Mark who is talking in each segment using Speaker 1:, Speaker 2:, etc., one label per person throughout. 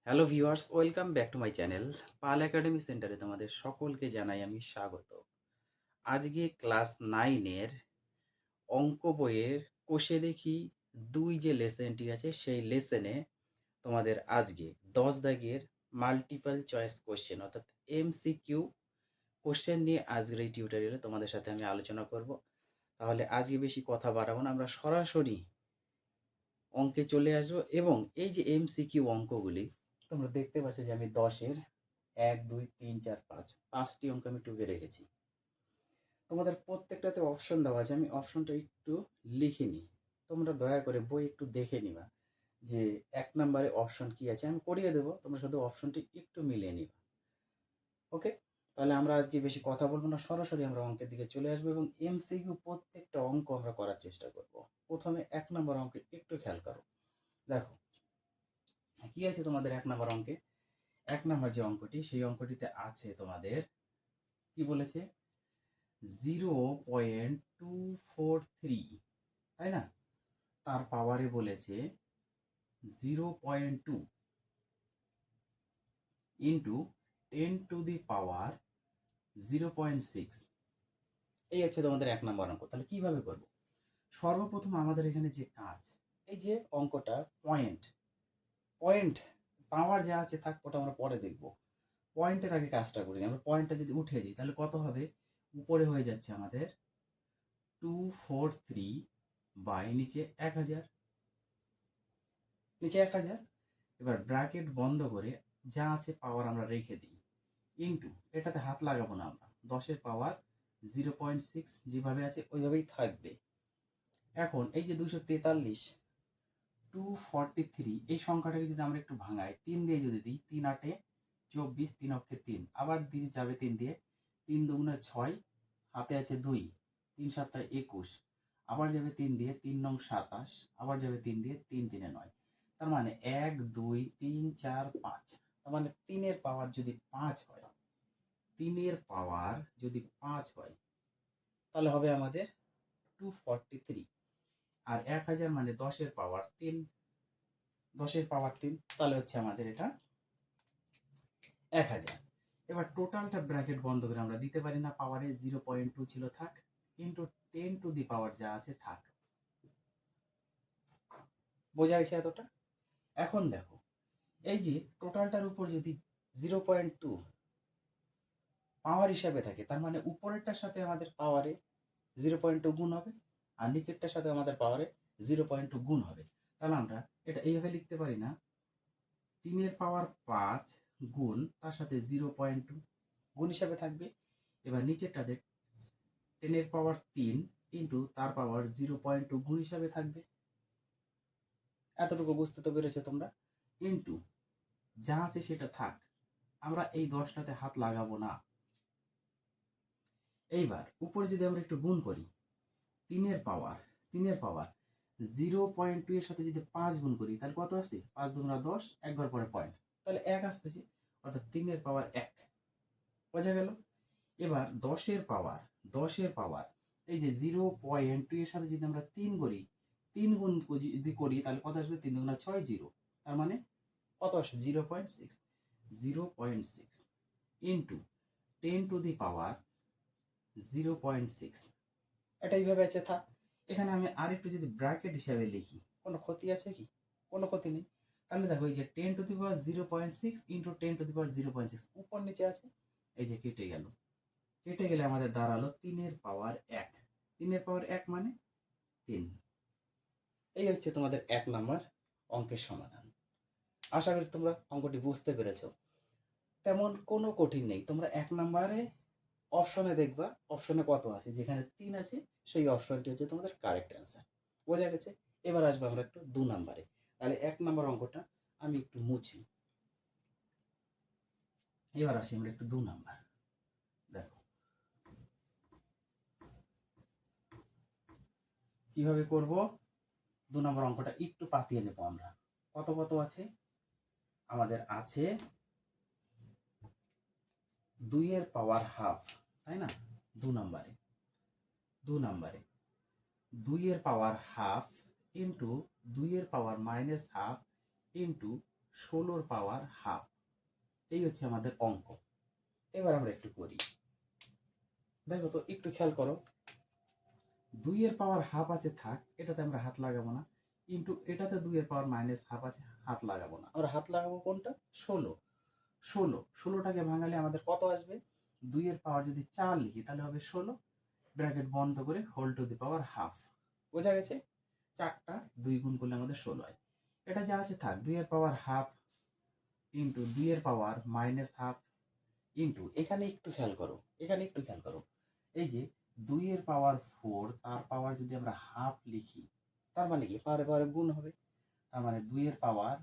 Speaker 1: Hello viewers, welcome back to my channel. Pal academy সেন্টারে তোমাদের সকলকে জানাই আমি স্বাগত। আজকে ক্লাস 9 এর অঙ্ক বইয়ের কোষে দেখি 2 যে লেসনটি আছে সেই লেসনে তোমাদের আজকে 10 দাগের মাল্টিপল চয়েস কোশ্চেন অর্থাৎ এমসিকিউ কোশ্চেন নিয়ে আজকের এই টিউটোরিয়ালে তোমাদের সাথে আমি আলোচনা করব। তাহলে আজকে বেশি কথা বাড়াবো না, আমরা সরাসরি অঙ্কে চলে আসবো। এবং এই যে এমসিকিউ অঙ্কগুলি তোমরা দেখতে পাচ্ছ যে আমি 10-এর 1, 2, 3, 4, 5টি অঙ্ক আমি টুকে রেখেছি। তোমাদের প্রত্যেকটাতে অপশন দেওয়া আছে, আমি অপশনটা একটু লিখে নিই। তোমরা দয়া করে বই একটু দেখে নিবা যে 1 নম্বরে অপশন কি আছে, আমি করিয়ে দেবো, তোমরা শুধু অপশনটি একটু মিলিয়ে নিবা। ওকে, তাহলে আমরা আজকে বেশি কথা বলবো না, সরাসরি আমরা অঙ্কের দিকে চলে আসবো এবং এমসিকিউ প্রত্যেকটা অঙ্ক আমরা করার চেষ্টা করব। প্রথমে 1 নম্বর অঙ্কে একটু খেয়াল করো। দেখো কি আছে তোমাদের 1 নম্বর অঙ্কে। 1 নম্বর যে অঙ্কটি, সেই অঙ্কটিতে আছে তোমাদের কি বলেছে, 0.243, তাই না? তার পাওয়ারে বলেছে 0.2 ইন্টু 10⁻⁶। এই হচ্ছে তোমাদের 1 নম্বর অঙ্ক। তাহলে কিভাবে করব? সর্বপ্রথম আমাদের এখানে যে কাজ, এই যে অঙ্কটা পয়েন্ট পয়েন্ট পাওয়ার যা আছে থাক, ওটা আমরা পরে দেখব। পয়েন্টের আগে কাজটা করি। আমরা পয়েন্টটা যদি উঠিয়ে দিই তাহলে কত হবে? উপরে হয়ে যাচ্ছে আমাদের 243 বাই নিচে 1000, নিচে 1000। এবার ব্র্যাকেট বন্ধ করে যা আছে পাওয়ার আমরা রেখে দিই, ইন্টু, এটাতে হাত লাগাবো না আমরা, 10-এর পাওয়ার 0.6 যেভাবে আছে ওইভাবেই থাকবে। এখন এই যে 243, 243 এই সংখ্যাটাকে যদি আমরা একটু ভাঙাই, 3 দিয়ে যদি দিই, 3 8 24, 3 অক্ষে 3, আবার দিয়ে যাবে 3 দিয়ে, 3 2 6, হাতে আছে 2, 3 7 21, আবার যাবে 3 দিয়ে, 3 9 27, আবার যাবে 3 দিয়ে, 3 3 9। তার মানে 1 2 3 4 5। তার মানে 3 এর পাওয়ার যদি 5 হয়, 3 এর পাওয়ার যদি 5 হয়, তাহলে হবে আমাদের 243। আর 1000 মানে 10 এর পাওয়ার 3, 10 এর পাওয়ার 3, তাহলে হচ্ছে আমাদের এটা 1000। এবার টোটালটা ব্র্যাকেট বন্ধ করে আমরা দিতে পারি না, পাওয়ারে 0.2 ছিল থাক, ইন্টু 10⁻⁶ যা আছে থাক। বোঝা গেছে এতটা? এখন দেখো, এই যে টোটালটার উপর যদি 0.2 পাওয়ার হিসাবে থাকে, তার মানে উপরেরটার সাথে আমাদের পাওয়ারে 0.2 গুণ হবে, আর নিচেরটার সাথে আমাদের পাওয়ারে 0.2 গুণ হবে। তাহলে আমরা এটা এইভাবে লিখতে পারি না, 3 এর পাওয়ার 5 গুণ তার সাথে 0.2 গুণ হিসাবে থাকবে। এবার নিচেরটাতে 10 এর পাওয়ার 3 ইন্টু তার পাওয়ার 0.2 গুণ হিসাবে থাকবে। এতটুকু বুঝতে তো পেরেছো তোমরা? ইন্টু যা আছে সেটা থাক, আমরা এই 10টাতে হাত লাগাবো না। এইবার উপরে যদি আমরা একটু গুণ করি, 3 এর পাওয়ার 0.2 এর সাথে যদি 5 গুণ করি তাহলে কত আসছে? 5 2 10, 1 ঘর পরে পয়েন্ট, তাহলে 1 আসতেছে, অর্থাৎ 3 এর পাওয়ার 1। বোঝা গেল? এবার 10 এর পাওয়ার এই যে 0.2 এর সাথে যদি আমরা 3 করি, 3 গুণ যদি করি তাহলে কত আসবে? 3 2 6 0, তার মানে কত আসে? 0.6। 0.6 ইন্টু 10⁻⁶। এটা এইভাবে আছে থাক। এখানে আমি আরেকটু যদি ব্র্যাকেট হিসাবে লিখি, কোনো ক্ষতি আছে কি? কোনো ক্ষতি নেই। তাহলে দেখো এই যে 10⁻⁶ ইন্টু 10⁻⁶, উপর নিচে আছে, এই যে কেটে গেল। কেটে গেলে আমাদের দাঁড়ালো 3 এর পাওয়ার 1। 3 এর পাওয়ার 1 মানে 3। এই হচ্ছে তোমাদের 1 নাম্বার অঙ্কের সমাধান। আশা করি তোমরা অঙ্কটি বুঝতে পেরেছো। তেমন কোনো কঠিন নেই। তোমরা 1 নাম্বারে অপশনে দেখবা, অপশনে কত আছে, যেখানে 3 আছে সেই অপশনটি হচ্ছে তোমাদের কারেক্ট অ্যান্সার। বোঝা গেছে? এবার আসবো আমরা একটু 2 নাম্বারে। তাহলে 1 নাম্বার অঙ্কটা আমি একটু মুছি। এবার আসি আমরা একটু 2 নাম্বার। দেখো কিভাবে করব। 2 নম্বর অঙ্কটা একটু পাতিয়ে নেব আমরা। কত কত আছে? আমাদের আছে 2 এর পাওয়ার হাফ, তাই না? 2 নম্বরে 2 এর পাওয়ার হাফ ইন্টু 2 এর power minus half into 16 power half. এই হচ্ছে আমাদের অঙ্ক। এবার আমরা একটু করি। দেখো তো, একটু খেয়াল করো, 2 এর পাওয়ার হাফ আছে, থাক, এটাতে আমরা হাত লাগাবো না। কিন্তু এটাতে 2 এর পাওয়ার মাইনাস হাফ আছে, হাত লাগাবো না। আমরা হাত লাগাবো কোনটা? 16। 16টাকে ভাঙালে আমাদের কত আসবে? 2 এর পাওয়ার যদি 4 লিখি তাহলে হবে 16, ব্র্যাকেট বন্ধ করে whole to the power half. বোঝা গেছে? 4টা 2 গুণ করলে আমাদের 16 হয়। এটা যা আছে থাক, 2 এর পাওয়ার হাফ ইন্টু 2 এর পাওয়ার মাইনাস হাফ ইন্টু, এখানে একটু খেয়াল করো, এখানে একটু খেয়াল করো, এই যে 2 এর পাওয়ার 4 তার পাওয়ার যদি আমরা হাফ লিখি, তার মানে কি পাওয়ারে পাওয়ারে গুণ হবে। তার মানে 2 এর পাওয়ার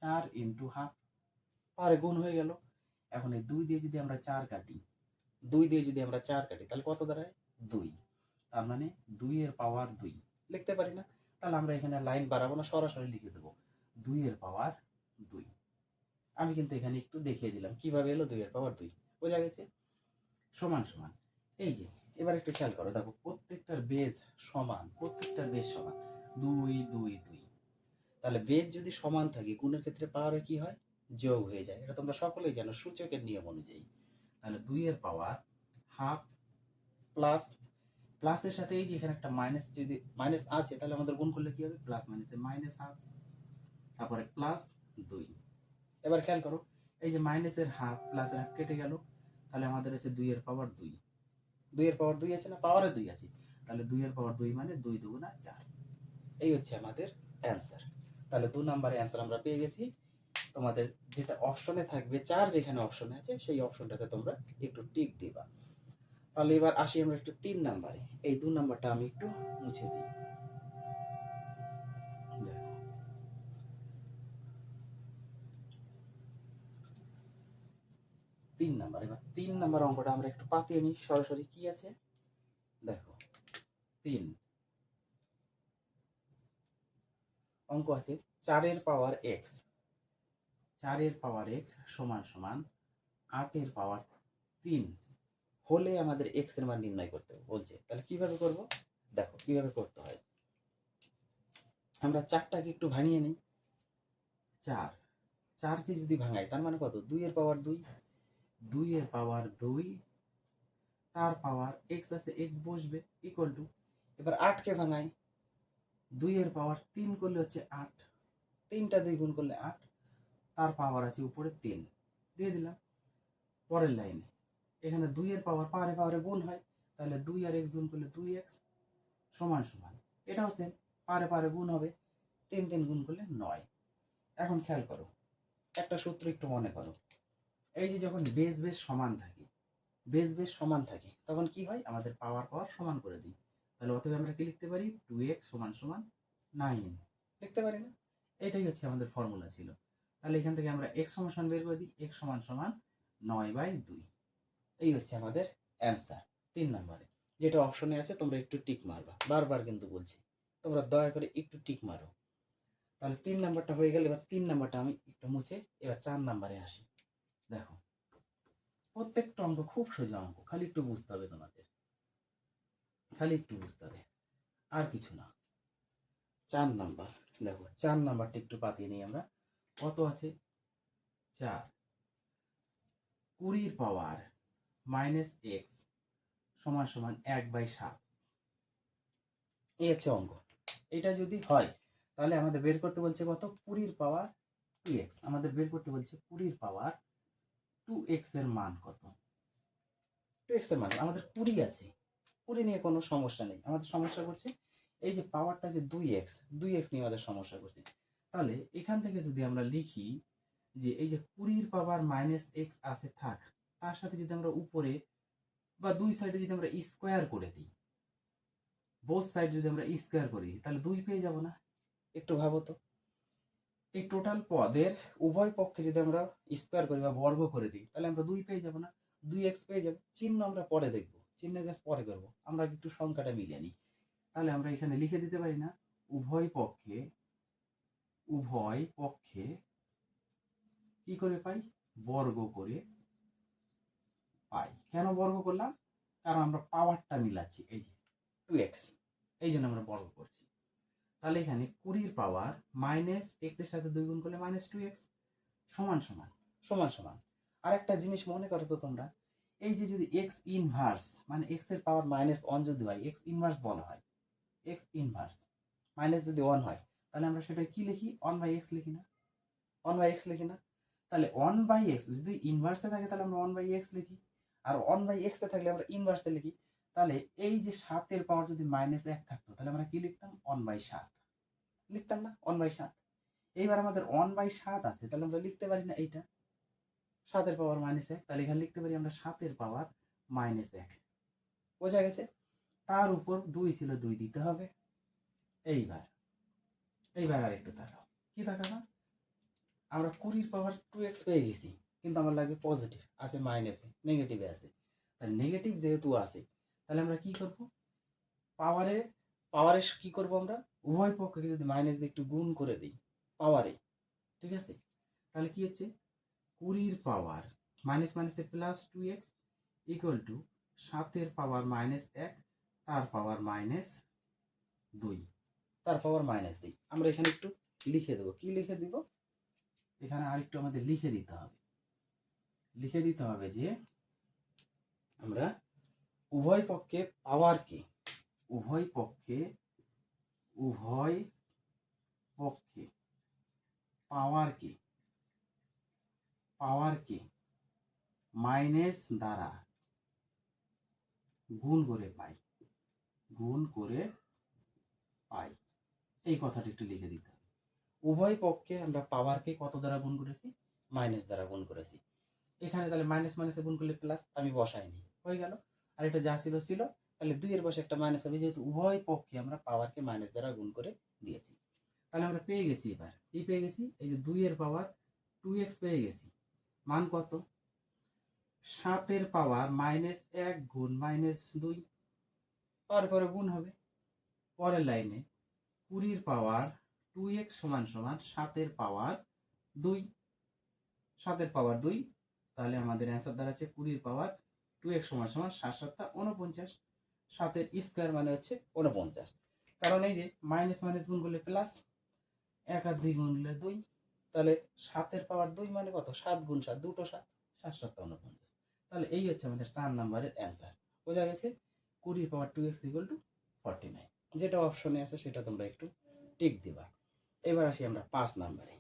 Speaker 1: 4 ইন্টু হাফ, পাওয়ারে গুণ হয়ে গেল। এখন এই 2 দিয়ে যদি আমরা 4 কাটি, 2 দিয়ে যদি আমরা 4 কাটি তাহলে কত দাঁড়ায়? 2। তার মানে 2 এর পাওয়ার 2 লিখতে পারি না? তাহলে আমরা এখানে লাইন বাড়াবো না, সরাসরি লিখে দেবো 2 এর পাওয়ার 2। আমি কিন্তু এখানে একটু দেখিয়ে দিলাম কিভাবে এলো 2 এর পাওয়ার 2। বোঝা গেছে? সমান সমান। এই যে এবার একটু খেয়াল করো, দেখো প্রত্যেকটার বেজ সমান, প্রত্যেকটার বেজ সমান 2 2 2। তাহলে বেজ যদি সমান থাকে গুণের ক্ষেত্রে পাওয়ারে কি হয়? যোগ হয়ে যায়। এটা তোমরা সকলেই জানো সূচকের নিয়ম অনুযায়ী। তাহলে 2 এর পাওয়ার হাফ প্লাস, প্লাসের সাথে এই যে এখানে একটা মাইনাস, যদি মাইনাস আছে তাহলে আমাদের গুণ করলে কি হবে? প্লাস মাইনাসে মাইনাস হাফ, তারপরে প্লাস 2। এবার খেয়াল করো, এই যে মাইনাসের হাফ প্লাসের হাফ কেটে গেল, তাহলে আমাদের আছে 2 এর পাওয়ার 2। 2 এর পাওয়ার 2 আছে না? পাওয়ারে 2 আছে, তাহলে 2 এর পাওয়ার 2 মানে 2 দুগুণা 4। এই হচ্ছে আমাদের অ্যান্সার। তাহলে 2 নম্বরের অ্যান্সার আমরা পেয়ে গেছি। তোমাদের যেটা অপশনে থাকবে 4, যেখানে অপশনে আছে সেই অপশনটাতে তোমরা একটু টিক দিবা। তাহলে এবার আসি আমরা একটু 3 নম্বরে। এই 2 নম্বরটা আমি একটু মুছে দিই। দেখো 3 নাম্বার। এবার 3 নাম্বার অঙ্কটা আমরা একটু পাতিয়ে নিই সরাসরি। কি আছে দেখো, 3 অঙ্ক আছে 4 এর পাওয়ার x, 4 এর পাওয়ার x সমান সমান 8 এর পাওয়ার 3 হলে আমাদের x এর মান নির্ণয় করতে বলছে। তাহলে কিভাবে করব? দেখো কিভাবে করতে হয়। আমরা 4টাকে একটু ভাঙিয়ে নিই। 4, 4কে যদি ভাঙাই তার মানে কত? 2 এর পাওয়ার 2, 2 এর পাওয়ার 2 তার পাওয়ার x আছে, x বসবে ইকুয়াল টু, এবার 8কে ভাঙাই, 2 এর পাওয়ার 3 করলে হচ্ছে 8, 3টা 2 গুণ করলে 8, তার পাওয়ার আছে উপরে 3, দিয়ে দিলাম। পরের লাইনে এখানে 2 এর পাওয়ার পাওয়ারে পাওয়ারে গুণ হয়, তাহলে 2 আর x গুণ করলে 2x সমান সমান, এটাও সেম, পাওয়ারে পাওয়ারে গুণ হবে, 3 3 গুণ করলে 9। এখন খেয়াল করো, একটা সূত্র একটু মনে করো, এই যে যখন বেস বেস সমান থাকে, বেস বেস সমান থাকে তখন কি হয়? আমাদের পাওয়ার পাওয়ার সমান করে দিই। তাহলে অতএব আমরা কি লিখতে পারি? 2x সমান সমান 9 লিখতে পারি না? এটাই হচ্ছে আমাদের ফর্মুলা ছিল। তাহলে এখান থেকে আমরা x সমান সমান বের করে দিই, x সমান সমান 9/2। এই হচ্ছে আমাদের অ্যান্সার 3 নম্বরে। যেটা অপশনে আছে তোমরা একটু টিক মারবা, বারবার কিন্তু বলছি, তোমরা দয়া করে একটু টিক মারো। তাহলে 3 নাম্বারটা হয়ে গেল। এবার 3 নাম্বারটা আমি একটু মুছে এবার 4 নাম্বারে আসি। দেখো প্রত্যেকটা অঙ্ক খুব সোজা অঙ্ক, খালি একটু বুঝতে হবে তোমাদের, খালি একটু বুঝতে হবে, আর কিছু না। 4 নাম্বার, দেখো 4 নাম্বারটা একটু পাতিয়ে নিই আমরা। কত আছে? 4, 20 পাওয়ার মাইনাস x সমান সমান 1/7। এই হচ্ছে অঙ্ক। এটা যদি হয় তাহলে আমাদের বের করতে বলছে কত? 20 পাওয়ার 2x। আমাদের বের করতে বলছে 20 পাওয়ার 2x এর মান কত? 2x এর মান আমাদের 20 আছে, 20 নিয়ে কোনো সমস্যা নেই। আমাদের সমস্যা করছে এই যে পাওয়ারটা যে 2x, 2x নিয়ে আমাদের সমস্যা করছে। তাহলে এখান থেকে যদি আমরা লিখি যে এই যে 20 পাওয়ার মাইনাস x আছে, থাক, তার সাথে যদি আমরা উপরে বা দুই সাইডে যদি আমরা স্কোয়ার করে দিই, বোথ সাইড যদি আমরা স্কোয়ার করি তাহলে 2 পেয়ে যাব না? একটু ভাবো তো, এই টোটাল পদের উভয় পক্ষে যদি আমরা স্কোয়ার করি বা বর্গ করে দিই তাহলে আমরা 2 পেয়ে যাব না? 2x পেয়ে যাব। চিহ্ন আমরা পরে দেখব, চিহ্নের কাজ পরে করব, আমরা একটু সংখ্যাটা মিলিয়ে নিই। তাহলে আমরা এখানে লিখে দিতে পারি না? উভয় পক্ষে, উভয় পক্ষে কি করে পাই? বর্গ করে পাই। কেন বর্গ করলাম? কারণ আমরা পাওয়ারটা মিলাচ্ছি, এই যে 2x, এই জন্য আমরা বর্গ করছি। তাহলে এখানে 20 পাওয়ার মাইনাস x এর সাথে 2 গুণ করলে মাইনাস 2x, সমান সমান সমান সমান। আরেকটা জিনিস মনে করো তো তোমরা, এই যে যদি এক্স ইনভার্স মানে এক্স এর পাওয়ার -1 যদি হয়, এক্স ইনভার্স বলা হয়, এক্স ইনভার্স মাইনাস যদি 1 হয়, তাহলে আমরা সেটা কি লিখি? 1/x লিখি না? 1/x লিখি না? তাহলে 1/x যদি ইনভার্সে থাকে তাহলে আমরা 1/x লিখি, আর 1/x এ থাকলে আমরা ইনভার্সে লিখি। তাহলে এই যে 7 এর পাওয়ার যদি -1 থাকতো তাহলে আমরা কি লিখতাম? 1/7 লিখতাম না? 1/7। এইবার আমাদের 1/7 আছে, তাহলে আমরা লিখতে পারি না এইটা 7 এর পাওয়ার -1, তাহলে এখানে লিখতে পারি আমরা 7 এর পাওয়ার -1। বোঝা গেছে? তার উপর 2 ছিল, 2 দিতে হবে। এইবার এইবার আর একটু তাকাও, কি তাকাবা? আমরা 20 পাওয়ার 2x পেয়ে গেছি, কিন্তু আমার লাগবে পজিটিভ, আছে মাইনাসে, নেগেটিভে আছে। তাহলে নেগেটিভ যেহেতু আছে, তাহলে আমরা কি করব? পাওয়ারে পাওয়ারে কি করব আমরা? উভয় পক্ষকে যদি মাইনাস দিয়ে একটু গুণ করে দিই পাওয়ারে, ঠিক আছে? তাহলে কি হচ্ছে? 20 পাওয়ার মাইনাস মাইনাসে প্লাস 2x ইকুয়াল টু 7 এর পাওয়ার -1 তার পাওয়ার -2 তার পাওয়ার -2। আমরা এখানে একটু লিখে দেবো। কি লিখে দিব? এখানে আরেকটু আমাদের লিখে দিতে হবে। লিখে দিতে হবে যে আমরা উভয় পক্ষে পাওয়ারকে উভয় পক্ষে উভয় পক্ষে পাওয়ারকে পাওয়ারকে মাইনাস দ্বারা গুণ করে পাই, গুণ করে পাই। এই কথাটা একটু লিখে দিতে হবে। উভয় পক্ষে আমরা পাওয়ারকে কত দ্বারা গুণ করেছি? মাইনাস দ্বারা গুণ করেছি। এখানে তাহলে মাইনাস মাইনাসে গুণ করলে প্লাস, আমি বসাইনি, হয়ে গেল। আর এটা যা ছিল ছিল, তাহলে 2 এর পাশে একটা মাইনাস হবে, যেহেতু উভয় পক্ষে আমরা পাওয়ারকে মাইনাস দ্বারা গুণ করে দিয়েছি। তাহলে আমরা পেয়ে গেছি, এবার কি পেয়ে গেছি? এই যে 2 এর পাওয়ার 2x পেয়ে গেছি। মান কত? 7 এর পাওয়ার -1 গুণ -2, পরে গুণ হবে। পরের লাইনে 20 পাওয়ার 2x সমান সমান 7 এর পাওয়ার 2, 7 এর পাওয়ার 2। তাহলে আমাদের অ্যান্সার দাঁড়াচ্ছে 20 পাওয়ার 2x সমান সমান 7 7 49। 7 এর স্কয়ার মানে হচ্ছে 49। কারণ এই যে মাইনাস মাইনাস গুণ করলে প্লাস, 1 আর 2 গুণ করলে 2, তাহলে 7 এর পাওয়ার 2 মানে কত? 7 গুণ 7, দুটো 7, 7 7 49। তাহলে এই হচ্ছে আমাদের 4 নম্বরের অ্যান্সার। বোঝা গেছে? 20 পাওয়ার 2x ইকুয়াল টু 49। যেটা অপশনে আছে সেটা তোমরা একটু টিক দিবা। এবার আসি আমরা 5 নম্বরে।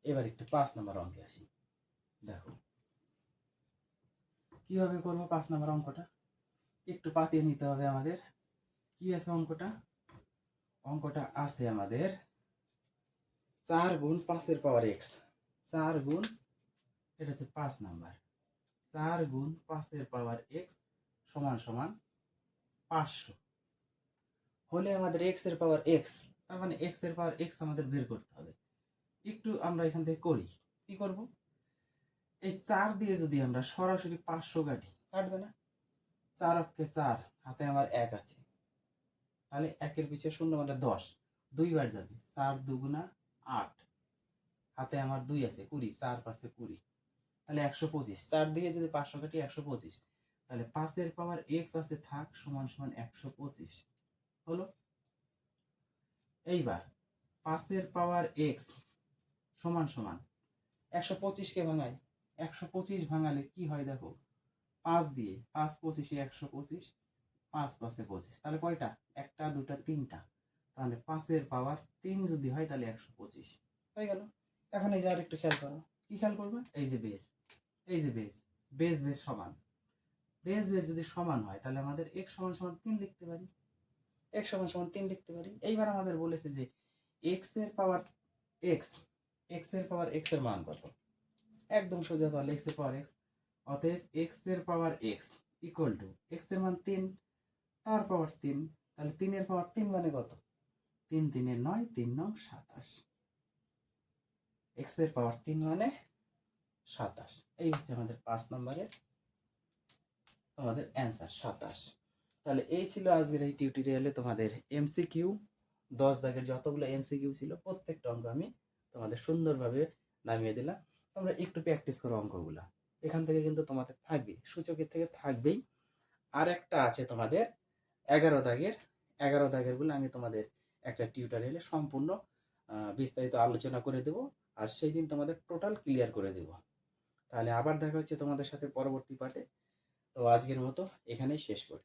Speaker 1: এবার একটু 5 নম্বর অঙ্কে আসি। দেখো কিভাবে করবো 5 নম্বর অঙ্কটা, একটু পাতিয়ে নিতে হবে আমাদের। কি আছে অঙ্কটা? অঙ্কটা আছে আমাদের 4 গুণ 5 এর পাওয়ার x। 4 গুণ, এটা হচ্ছে 5 নাম্বার, 4 গুণ 5 এর পাওয়ার x সমান সমান 500 হলে আমাদের x এর পাওয়ার x, তার মানে x এর পাওয়ার x আমাদের বের করতে হবে। একটু আমরা এখান থেকে করি। কি করব? এই 4 দিয়ে যদি আমরা সরাসরি 500 কাটি, কাটবে না? 4 অক্ষে 4, হাতে আমার 1 আছে, তাহলে 1 এর পিছে 0 মানে 10, 2 বার যাবে, 4 দুগুণা 8, হাতে আমার 2 আছে, 20, 4 5 20, তাহলে 125। 4 দিয়ে যদি 500 কাটি 125, তাহলে 5 এর পাওয়ার x আছে থাক সমান সমান 125 হলো। এইবার 5 এর পাওয়ার x সমান সমান 125 কে ভাঙাই, 125 ভাঙালে কি হয় দেখো, 5 দিয়ে 5 25 125, 5 5 25, তাহলে কয়টা? একটা দুটা তিনটা, তাহলে 5 এর পাওয়ার 3 যদি হয় তাহলে 125 হয়ে গেল। এখন এই যে আর একটু খেয়াল করো, কি খেয়াল করবে? এই যে বেস, এই যে বেস, বেস বেস সমান, বেস বেস যদি সমান হয় তাহলে আমাদের x সমান সমান 3 লিখতে পারি, x সমান সমান 3 লিখতে পারি। এইবার আমাদের বলেছে যে x এর পাওয়ার x, x এর পাওয়ার x এর মান কত? একদম সোজা, তাহলে x এর পাওয়ার x, অতএব x এর পাওয়ার x ইকুয়াল টু x এর মান 3 তার পাওয়ার 3, তাহলে 3 এর পাওয়ার 3 মানে কত? 3 3 এর 9, 3 9 27, x এর পাওয়ার 3 মানে 27। এই হচ্ছে আমাদের 5 নম্বরের তোমাদের অ্যান্সার 27। তাহলে এই ছিল আজকের এই টিউটোরিয়ালে তোমাদের এমসিকিউ, 10 দাগের যতগুলো এমসিকিউ ছিল প্রত্যেকটা অঙ্ক আমি তোমাদের সুন্দরভাবে নামিয়ে দিলাম। তোমরা একটু প্র্যাকটিস করো অঙ্কগুলা, এখান থেকে কিন্তু তোমাদের থাকবে, সূচকের থেকে থাকবেই। আর একটা আছে তোমাদের 11 দাগের, 11 দাগের গুলো আমি তোমাদের একটা টিউটোরিয়ালে সম্পূর্ণ বিস্তারিত আলোচনা করে দেবো। আর সেই দিন তোমাদের টোটাল ক্লিয়ার করে দেব। তাহলে আবার দেখা হচ্ছে তোমাদের সাথে পরবর্তী পার্টে। তো আজকের মতো এখানেই শেষ করছি।